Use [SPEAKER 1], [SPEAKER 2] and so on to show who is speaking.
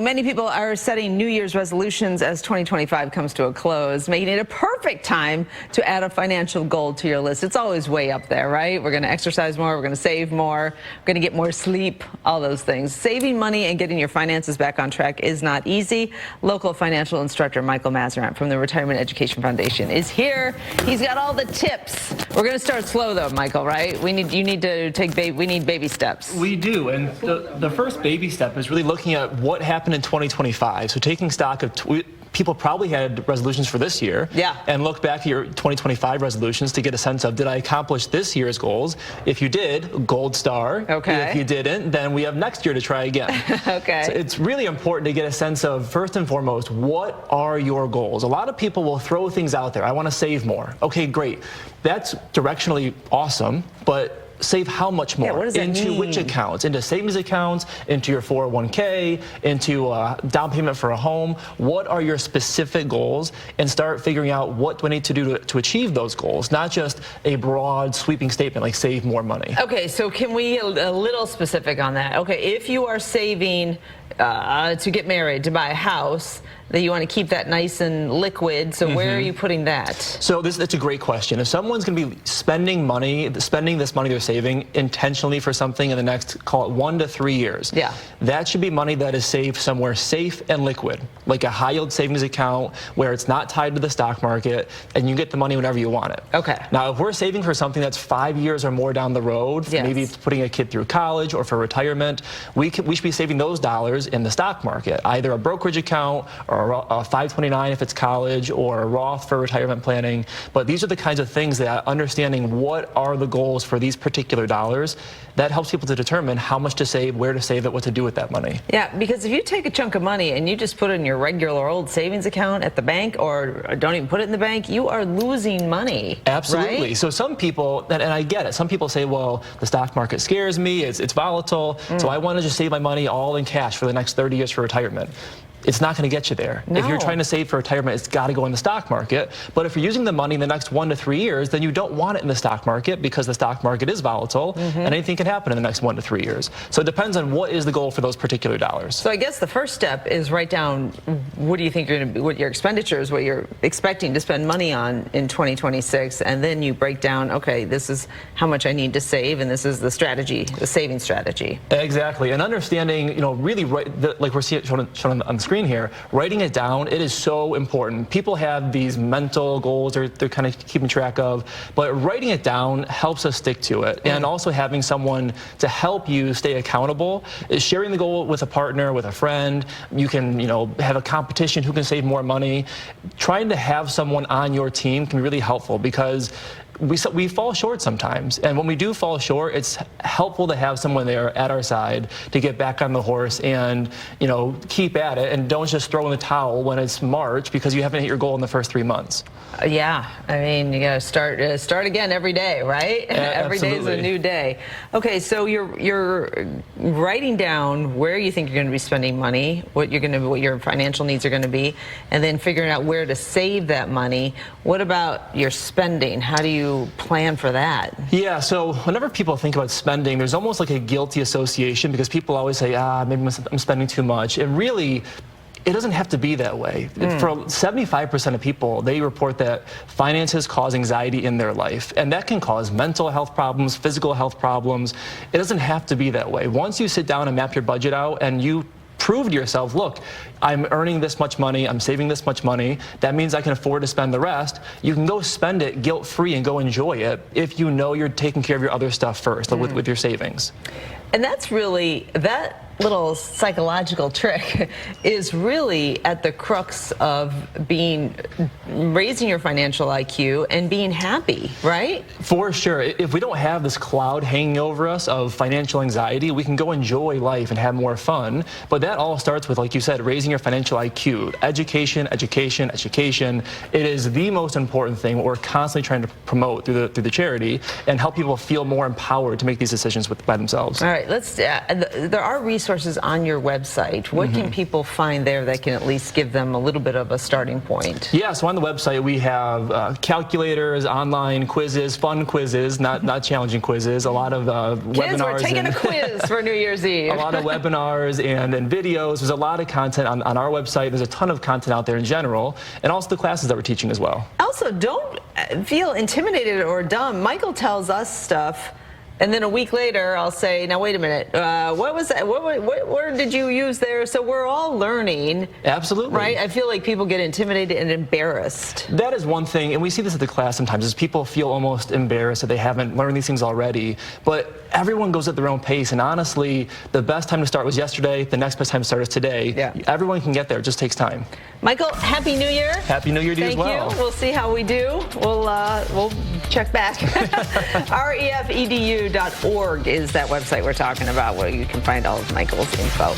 [SPEAKER 1] Many people are setting New Year's resolutions as 2025 comes to a close, making it a perfect time to add a financial goal to your list. It's always way up there, right? We're going to exercise more, we're going to save more, we're going to get more sleep, all those things. Saving money and getting your finances back on track is not easy. Local financial instructor Michael Masserant from the Retirement Education Foundation is here. He's got all the tips. We're going to start slow though, Michael, right? We need baby steps.
[SPEAKER 2] We do, and the first baby step is really looking at what happened in 2025. So taking stock of people probably had resolutions for this year, and look back at your 2025 resolutions to get a sense of, did I accomplish this year's goals? If you did, gold star.
[SPEAKER 1] Okay.
[SPEAKER 2] If you didn't, then we have next year to try again.
[SPEAKER 1] Okay.
[SPEAKER 2] So it's really important to get a sense of, first and foremost, what are your goals? A lot of people will throw things out there. I want to save more. Okay, great. That's directionally awesome, but save how much more?
[SPEAKER 1] Yeah, what does that
[SPEAKER 2] into
[SPEAKER 1] mean?
[SPEAKER 2] Which accounts? Into savings accounts, into your 401k, into down payment for a home. What are your specific goals? And start figuring out what do I need to do to achieve those goals, not just a broad sweeping statement like save more money.
[SPEAKER 1] Okay, so can we get a little specific on that? Okay, if you are saving to get married, to buy a house, that you want to keep that nice and liquid, so where are you putting that?
[SPEAKER 2] So that's a great question. If someone's going to be spending this money they're saving intentionally for something in the next, call it 1 to 3 years, that should be money that is saved somewhere safe and liquid, like a high yield savings account where it's not tied to the stock market and you get the money whenever you want it.
[SPEAKER 1] Okay.
[SPEAKER 2] Now, if we're saving for something that's 5 years or more down the road, maybe it's putting a kid through college or for retirement, we should be saving those dollars in the stock market, either a brokerage account or a 529 if it's college, or a Roth for retirement planning. But these are the kinds of things that understanding what are the goals for these particular dollars, that helps people to determine how much to save, where to save it, what to do with that money.
[SPEAKER 1] Yeah, because if you take a chunk of money and you just put it in your regular old savings account at the bank, or don't even put it in the bank, you are losing money.
[SPEAKER 2] Absolutely.
[SPEAKER 1] Right?
[SPEAKER 2] So some people, and I get it, some people say, well, the stock market scares me, it's volatile, so I want to just save my money all in cash for the next 30 years for retirement. It's not going to get you there.
[SPEAKER 1] No.
[SPEAKER 2] If you're trying to save for retirement, it's got to go in the stock market. But if you're using the money in the next 1 to 3 years, then you don't want it in the stock market, because the stock market is volatile and anything can happen in the next 1 to 3 years. So it depends on what is the goal for those particular dollars.
[SPEAKER 1] So I guess the first step is write down what do you think you're going to be, what your expenditures, what you're expecting to spend money on in 2026, and then you break down, okay, this is how much I need to save, and this is the strategy, the saving strategy.
[SPEAKER 2] Exactly, and understanding, really, like we're seeing shown on the screen here, writing it down, it is so important. People have these mental goals they're kind of keeping track of, but writing it down helps us stick to it. And also having someone to help you stay accountable, is sharing the goal with a partner, with a friend. You can, have a competition who can save more money. Trying to have someone on your team can be really helpful, because we fall short sometimes, and when we do fall short, it's helpful to have someone there at our side to get back on the horse and keep at it, and don't just throw in the towel when it's March because you haven't hit your goal in the first 3 months.
[SPEAKER 1] Yeah, I mean, you gotta start again every day, right? Every day is a new day. Okay, so you're writing down where you think you're going to be spending money, what your financial needs are going to be, and then figuring out where to save that money. What about your spending? How do you plan for that? Yeah,
[SPEAKER 2] so whenever people think about spending, there's almost like a guilty association, because people always say, maybe I'm spending too much. And really, it doesn't have to be that way. For 75% of people, they report that finances cause anxiety in their life, and that can cause mental health problems, physical health problems. It doesn't have to be that way. Once you sit down and map your budget out, and you prove to yourself, look, I'm earning this much money, I'm saving this much money, that means I can afford to spend the rest, you can go spend it guilt-free and go enjoy it if you know you're taking care of your other stuff first, with your savings.
[SPEAKER 1] And that's really, that little psychological trick is really at the crux of raising your financial IQ and being happy, right?
[SPEAKER 2] For sure. If we don't have this cloud hanging over us of financial anxiety, we can go enjoy life and have more fun. But that all starts with, like you said, raising your financial IQ. Education, education, education. It is the most important thing, what we're constantly trying to promote through the charity, and help people feel more empowered to make these decisions by themselves.
[SPEAKER 1] All right, there are resources resources on your website. What can people find there that can at least give them a little bit of a starting point?
[SPEAKER 2] Yeah, so on the website we have calculators, online quizzes, fun quizzes, not challenging quizzes, a lot of
[SPEAKER 1] Kids,
[SPEAKER 2] webinars.
[SPEAKER 1] we're taking a quiz for New Year's Eve.
[SPEAKER 2] A lot of webinars and videos. There's a lot of content on our website. There's a ton of content out there in general, and also the classes that we're teaching as well.
[SPEAKER 1] Also, don't feel intimidated or dumb. Michael tells us stuff, and then a week later, I'll say, now, wait a minute, what was that? What word did you use there? So we're all learning.
[SPEAKER 2] Absolutely.
[SPEAKER 1] Right? I feel like people get intimidated and embarrassed.
[SPEAKER 2] That is one thing, and we see this at the class sometimes, is people feel almost embarrassed that they haven't learned these things already. But everyone goes at their own pace, and honestly, the best time to start was yesterday. The next best time to start is today.
[SPEAKER 1] Yeah.
[SPEAKER 2] Everyone can get there. It just takes time.
[SPEAKER 1] Michael, Happy New Year.
[SPEAKER 2] Happy New Year to you as well.
[SPEAKER 1] Thank you. We'll see how we do. We'll check back. refedu.org is that website we're talking about, where you can find all of Michael's info.